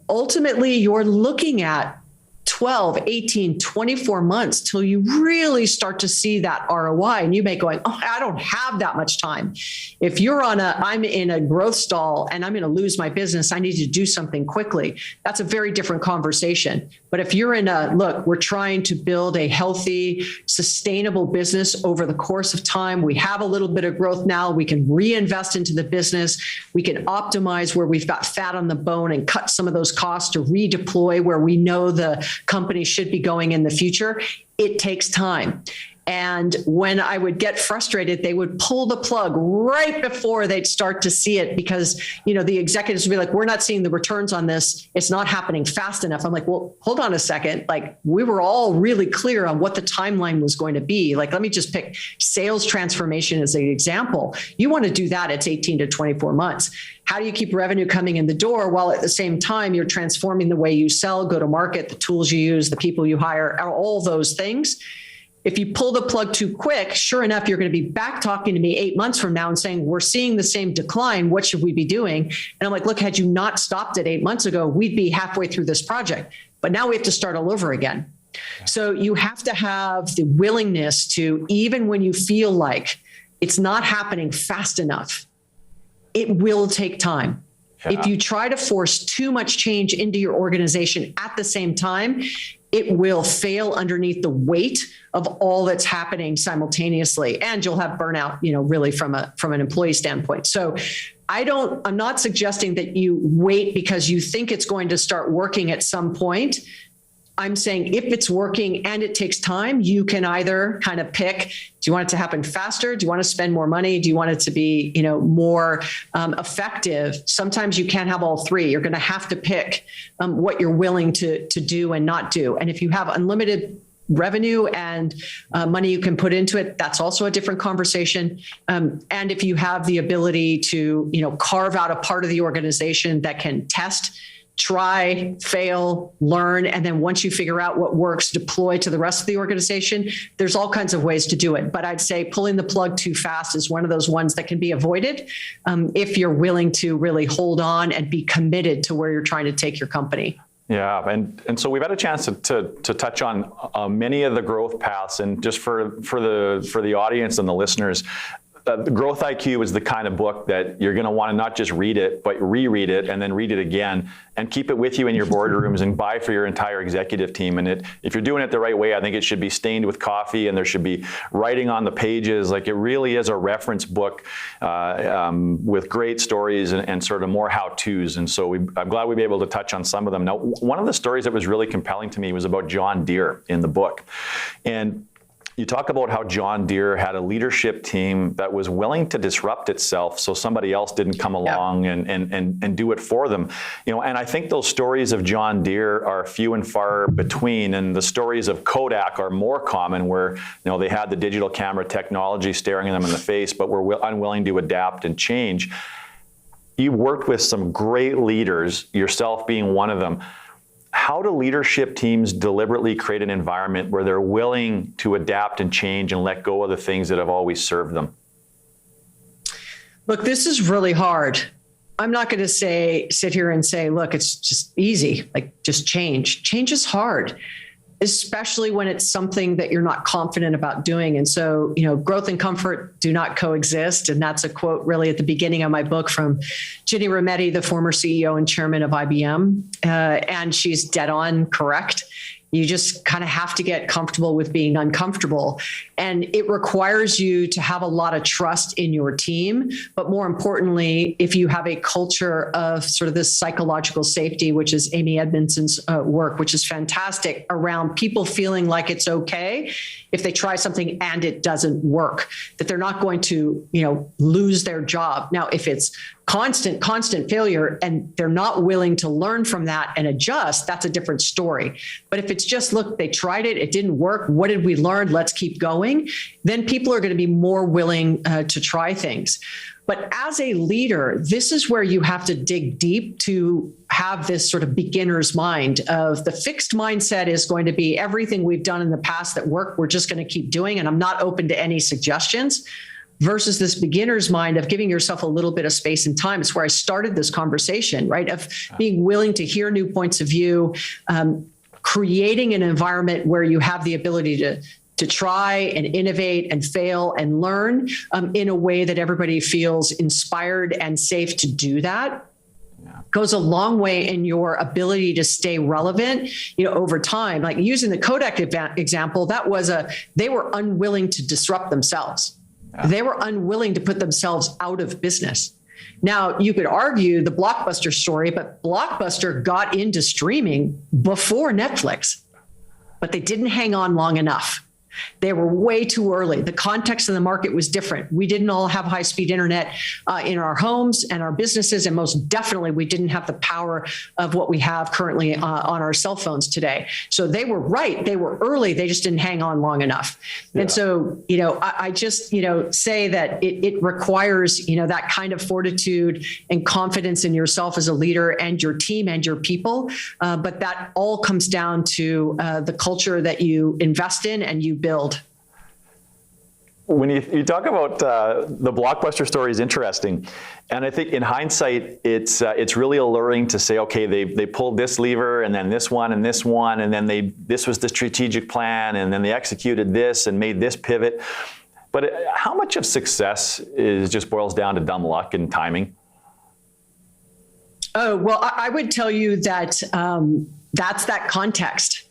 ultimately you're looking at 12, 18, 24 months till you really start to see that ROI. And you may go, oh, I don't have that much time. If you're I'm in a growth stall and I'm going to lose my business, I need to do something quickly. That's a very different conversation. But if you're look, we're trying to build a healthy, sustainable business over the course of time. We have a little bit of growth now. We can reinvest into the business. We can optimize where we've got fat on the bone and cut some of those costs to redeploy where we know the company should be going in the future. It takes time. And when I would get frustrated, they would pull the plug right before they'd start to see it because, the executives would be like, we're not seeing the returns on this. It's not happening fast enough. I'm like, well, hold on a second. Like, we were all really clear on what the timeline was going to be. Like, let me just pick sales transformation as an example. You want to do that, it's 18 to 24 months. How do you keep revenue coming in the door while at the same time you're transforming the way you sell, go to market, the tools you use, the people you hire, all those things? If you pull the plug too quick, sure enough, you're going to be back talking to me 8 months from now and saying, we're seeing the same decline. What should we be doing? And I'm like, look, had you not stopped it 8 months ago, we'd be halfway through this project. But now we have to start all over again. So you have to have the willingness to, even when you feel like it's not happening fast enough, it will take time. Yeah. If you try to force too much change into your organization at the same time, it will fail underneath the weight of all that's happening simultaneously. And you'll have burnout, really from an employee standpoint. So I'm not suggesting that you wait because you think it's going to start working at some point. I'm saying if it's working and it takes time, you can either kind of pick, do you want it to happen faster? Do you want to spend more money? Do you want it to be, more effective? Sometimes you can't have all three. You're going to have to pick what you're willing to do and not do. And if you have unlimited revenue and money you can put into it, that's also a different conversation. And if you have the ability to, carve out a part of the organization that can test, try, fail, learn, and then once you figure out what works, deploy to the rest of the organization. There's all kinds of ways to do it. But I'd say pulling the plug too fast is one of those ones that can be avoided if you're willing to really hold on and be committed to where you're trying to take your company. Yeah, and so we've had a chance to touch on many of the growth paths, and just for the audience and the listeners, the Growth IQ is the kind of book that you're going to want to not just read it, but reread it and then read it again and keep it with you in your boardrooms and buy for your entire executive team. And if you're doing it the right way, I think it should be stained with coffee and there should be writing on the pages. Like, it really is a reference book with great stories and sort of more how-tos. And so I'm glad we'd be able to touch on some of them. Now, one of the stories that was really compelling to me was about John Deere in the book. And you talk about how John Deere had a leadership team that was willing to disrupt itself so somebody else didn't come along and do it for them. And I think those stories of John Deere are few and far between, and the stories of Kodak are more common, where they had the digital camera technology staring them in the face, but were unwilling to adapt and change. You worked with some great leaders, yourself being one of them. How do leadership teams deliberately create an environment where they're willing to adapt and change and let go of the things that have always served them? Look, this is really hard. I'm not going to sit here and say, look, it's just easy, like just change. Change is hard, especially when it's something that you're not confident about doing. And so, growth and comfort do not coexist. And that's a quote really at the beginning of my book from Ginny Rometty, the former CEO and chairman of IBM. And she's dead on correct. You just kind of have to get comfortable with being uncomfortable. And it requires you to have a lot of trust in your team. But more importantly, if you have a culture of sort of this psychological safety, which is Amy Edmondson's work, which is fantastic, around people feeling like it's okay if they try something and it doesn't work, that they're not going to, lose their job. Now, if it's constant failure and they're not willing to learn from that and adjust, that's a different story. But if it's just, look, they tried it, it didn't work. What did we learn? Let's keep going. Then people are going to be more willing to try things. But as a leader, this is where you have to dig deep to have this sort of beginner's mind of the fixed mindset is going to be everything we've done in the past that worked, we're just going to keep doing, and I'm not open to any suggestions. Versus this beginner's mind of giving yourself a little bit of space and time. It's where I started this conversation, right? Of being willing to hear new points of view, creating an environment where you have the ability to try and innovate and fail and learn in a way that everybody feels inspired and safe to do that. Goes a long way in your ability to stay relevant, over time. Like using the Kodak example, they were unwilling to disrupt themselves. They were unwilling to put themselves out of business. Now, you could argue the Blockbuster story, but Blockbuster got into streaming before Netflix, but they didn't hang on long enough. They were way too early. The context of the market was different. We didn't all have high-speed internet in our homes and our businesses, and most definitely we didn't have the power of what we have currently on our cell phones today. So they were right. They were early. They just didn't hang on long enough. Yeah. And so, I just, say that it requires, that kind of fortitude and confidence in yourself as a leader and your team and your people. But that all comes down to the culture that you invest in and you build. When you talk about the Blockbuster story is interesting, and I think in hindsight, it's really alluring to say, okay, they pulled this lever and then this one, and then this was the strategic plan, and then they executed this and made this pivot. But how much of success just boils down to dumb luck and timing? Oh, well, I would tell you that that's that context.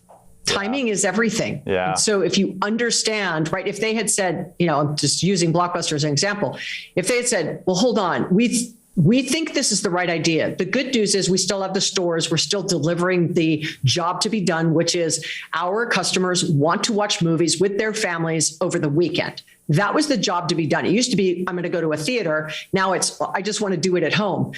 Timing is everything. Yeah. And so if you understand, right, if they had said, I'm just using Blockbuster as an example, if they had said, well, hold on, we think this is the right idea. The good news is we still have the stores. We're still delivering the job to be done, which is our customers want to watch movies with their families over the weekend. That was the job to be done. It used to be, I'm going to go to a theater. Now it's, I just want to do it at home.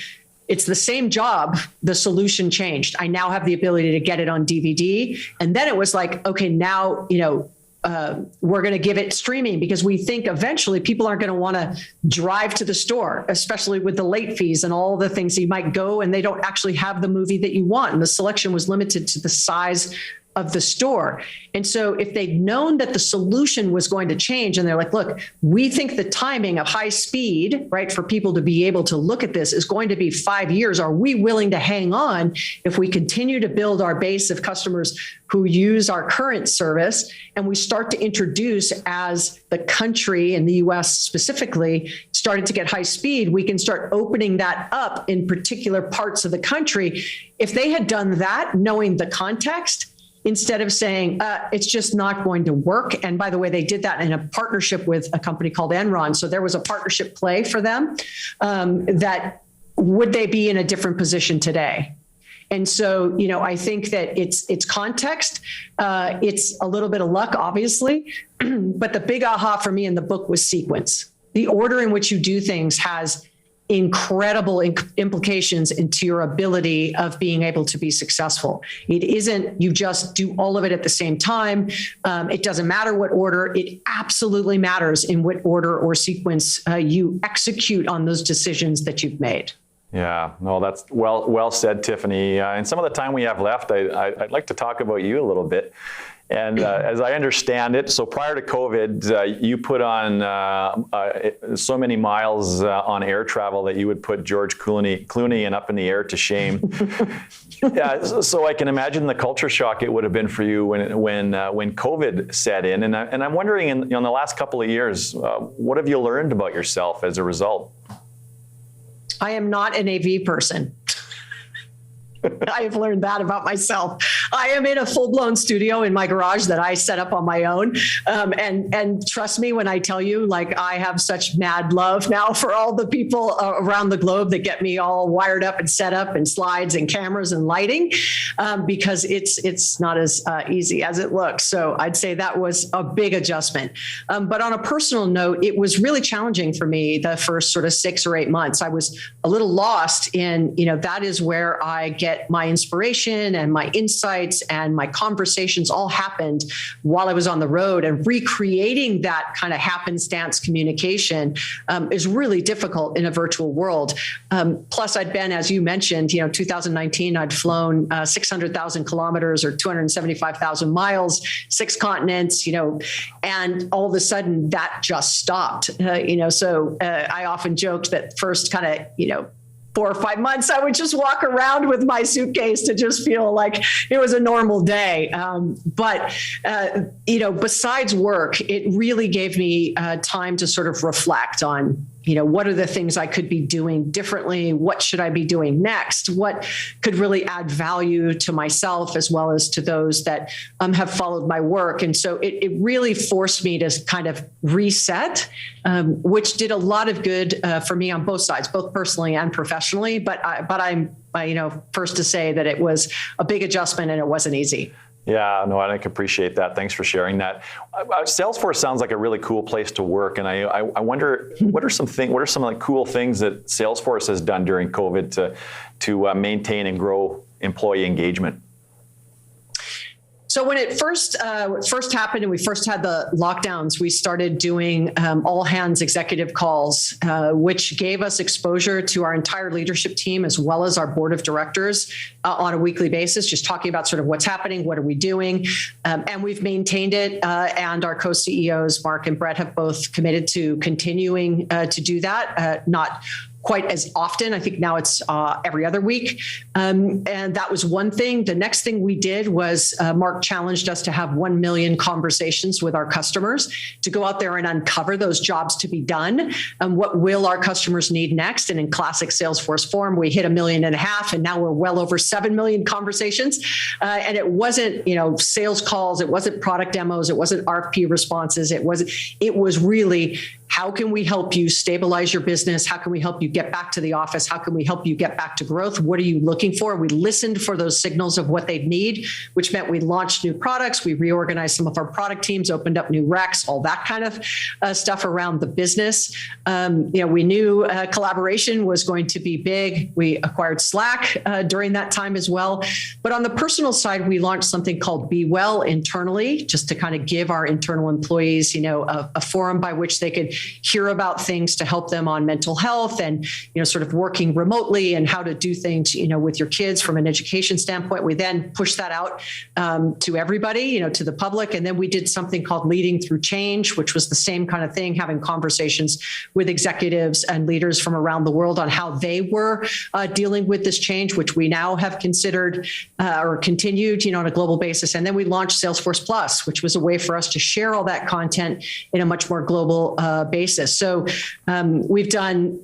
It's the same job. The solution changed. I now have the ability to get it on DVD. And then it was like, okay, now, we're going to give it streaming because we think eventually people aren't going to want to drive to the store, especially with the late fees and all the things. You might go and they don't actually have the movie that you want. And the selection was limited to the size of the store. And so if they'd known that the solution was going to change and they're like, look, we think the timing of high speed, right, for people to be able to look at this is going to be 5 years. Are we willing to hang on if we continue to build our base of customers who use our current service and we start to introduce, as the country in the US specifically started to get high speed, we can start opening that up in particular parts of the country. If they had done that, knowing the context, instead of saying, it's just not going to work. And by the way, they did that in a partnership with a company called Enron. So there was a partnership play for them. That would they be in a different position today? And so, I think that it's context. It's a little bit of luck, obviously. But the big aha for me in the book was sequence. The order in which you do things has incredible implications into your ability of being able to be successful. It isn't you just do all of it at the same time. It doesn't matter what order. It absolutely matters in what order or sequence you execute on those decisions that you've made. Yeah, no, that's well said, Tiffany. And some of the time we have left, I'd like to talk about you a little bit. And as I understand it, so prior to COVID, you put on so many miles on air travel that you would put George Clooney and Up in the Air to shame. Yeah, so I can imagine the culture shock it would have been for you when COVID set in. And I'm wondering, in the last couple of years, what have you learned about yourself as a result? I am not an AV person. I have learned that about myself. I am in a full-blown studio in my garage that I set up on my own. And trust me when I tell you, like, I have such mad love now for all the people around the globe that get me all wired up and set up and slides and cameras and lighting, because it's not as easy as it looks. So I'd say that was a big adjustment. But on a personal note, it was really challenging for me the first sort of 6 or 8 months. I was a little lost in, that is where I get my inspiration and my insights and my conversations all happened while I was on the road, and recreating that kind of happenstance communication is really difficult in a virtual world. Plus I'd been, as you mentioned, 2019, I'd flown 600,000 kilometers or 275,000 miles, 6 continents, and all of a sudden that just stopped, so I often joked that first kind of, 4 or 5 months, I would just walk around with my suitcase to just feel like it was a normal day. But besides work, it really gave me time to sort of reflect on, what are the things I could be doing differently? What should I be doing next? What could really add value to myself as well as to those that have followed my work? And so it really forced me to kind of reset, which did a lot of good for me on both sides, both personally and professionally. But I'm first to say that it was a big adjustment and it wasn't easy. Yeah, no, I can appreciate that. Thanks for sharing that. Salesforce sounds like a really cool place to work, and I wonder what are some like cool things that Salesforce has done during COVID to maintain and grow employee engagement? So when it first happened and we first had the lockdowns, we started doing all hands executive calls, which gave us exposure to our entire leadership team as well as our board of directors on a weekly basis, just talking about sort of what's happening, what are we doing, and we've maintained it. And our co-CEOs, Mark and Brett, have both committed to continuing to do that, not quite as often. I think now it's every other week. And that was one thing. The next thing we did was Mark challenged us to have 1 million conversations with our customers to go out there and uncover those jobs to be done. What will our customers need next? And in classic Salesforce form, we hit 1.5 million, and now we're well over 7 million conversations. And it wasn't, sales calls. It wasn't product demos. It wasn't RFP responses. It was really, how can we help you stabilize your business? How can we help you get back to the office? How can we help you get back to growth? What are you looking for? We listened for those signals of what they'd need, which meant we launched new products. We reorganized some of our product teams, opened up new recs, all that kind of stuff around the business. We knew collaboration was going to be big. We acquired Slack during that time as well. But on the personal side, we launched something called Be Well internally, just to kind of give our internal employees, a forum by which they could hear about things to help them on mental health and, sort of working remotely and how to do things, with your kids from an education standpoint. We then pushed that out to everybody, to the public. And then we did something called Leading Through Change, which was the same kind of thing, having conversations with executives and leaders from around the world on how they were dealing with this change, which we now have considered or continued, on a global basis. And then we launched Salesforce Plus, which was a way for us to share all that content in a much more global basis. So we've done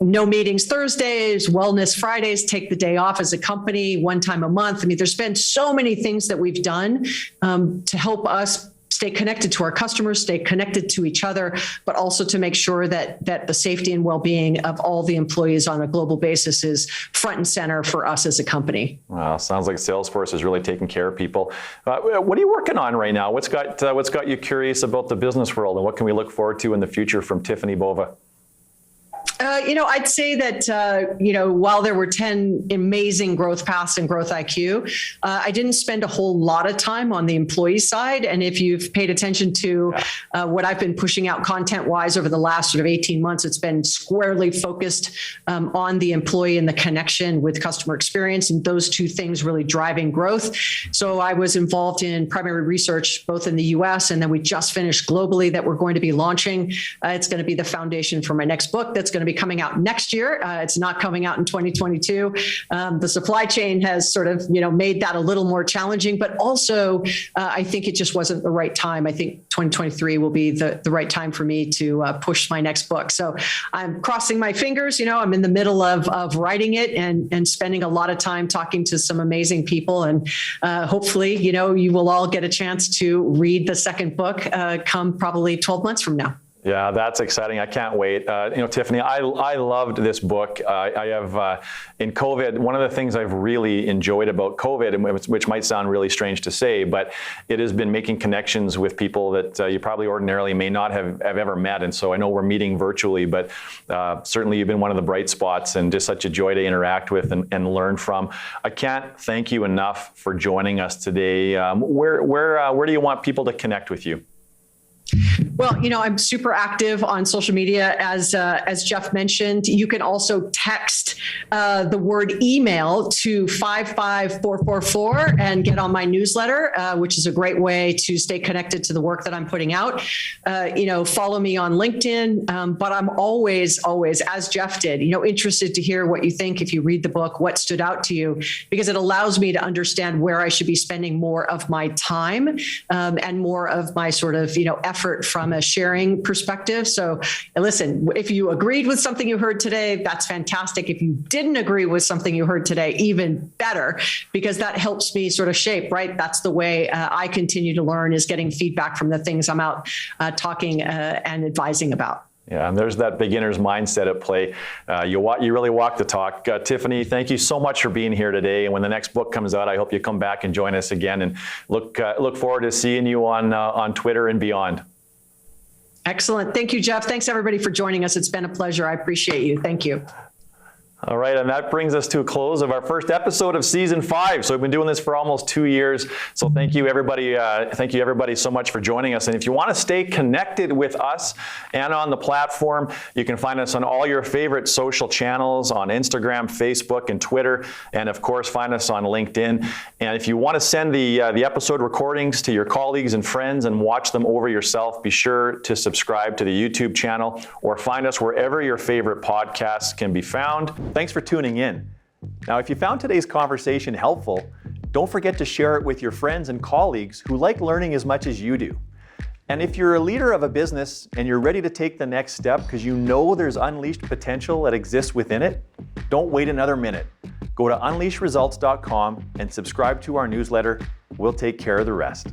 no meetings Thursdays, wellness Fridays, take the day off as a company, 1 time a month. I mean, there's been so many things that we've done to help us stay connected to our customers, stay connected to each other, but also to make sure that the safety and well-being of all the employees on a global basis is front and center for us as a company. Wow, sounds like Salesforce is really taking care of people. What are you working on right now? What's got you curious about the business world, and what can we look forward to in the future from Tiffany Bova? I'd say that, while there were 10 amazing growth paths and growth IQ, I didn't spend a whole lot of time on the employee side. And if you've paid attention to what I've been pushing out content-wise over the last sort of 18 months, it's been squarely focused on the employee and the connection with customer experience, and those two things really driving growth. So I was involved in primary research, both in the US, and then we just finished globally that we're going to be launching. It's going to be the foundation for my next book that's going to be coming out next year. It's not coming out in 2022. The supply chain has sort of, made that a little more challenging, but also I think it just wasn't the right time. I think 2023 will be the right time for me to push my next book. So I'm crossing my fingers. I'm in the middle of writing it and spending a lot of time talking to some amazing people. And hopefully, you will all get a chance to read the second book come probably 12 months from now. Yeah, that's exciting. I can't wait. Tiffany, I loved this book. I have, in Covet, one of the things I've really enjoyed about Covet, which might sound really strange to say, but it has been making connections with people that you probably ordinarily may not have ever met. And so I know we're meeting virtually, but certainly you've been one of the bright spots and just such a joy to interact with and learn from. I can't thank you enough for joining us today. Where do you want people to connect with you? Well, I'm super active on social media, as Jeff mentioned. You can also text the word email to 55444 and get on my newsletter, which is a great way to stay connected to the work that I'm putting out. Follow me on LinkedIn, but I'm always, as Jeff did, interested to hear what you think if you read the book, what stood out to you, because it allows me to understand where I should be spending more of my time and more of my sort of, effort from a sharing perspective. So listen, if you agreed with something you heard today, that's fantastic. If you didn't agree with something you heard today, even better, because that helps me sort of shape, right? That's the way I continue to learn, is getting feedback from the things I'm out talking and advising about. Yeah, and there's that beginner's mindset at play. You really walk the talk. Tiffany, thank you so much for being here today. And when the next book comes out, I hope you come back and join us again. And look forward to seeing you on Twitter and beyond. Excellent. Thank you, Jeff. Thanks, everybody, for joining us. It's been a pleasure. I appreciate you. Thank you. All right, and that brings us to a close of our first episode of season 5. So we've been doing this for almost 2 years. So thank you, everybody. Thank you, everybody, so much for joining us. And if you want to stay connected with us and on the platform, you can find us on all your favorite social channels on Instagram, Facebook, and Twitter. And of course, find us on LinkedIn. And if you want to send the episode recordings to your colleagues and friends and watch them over yourself, be sure to subscribe to the YouTube channel or find us wherever your favorite podcasts can be found. Thanks for tuning in. Now, if you found today's conversation helpful, don't forget to share it with your friends and colleagues who like learning as much as you do. And if you're a leader of a business and you're ready to take the next step because you know there's unleashed potential that exists within it, don't wait another minute. Go to unleashresults.com and subscribe to our newsletter. We'll take care of the rest.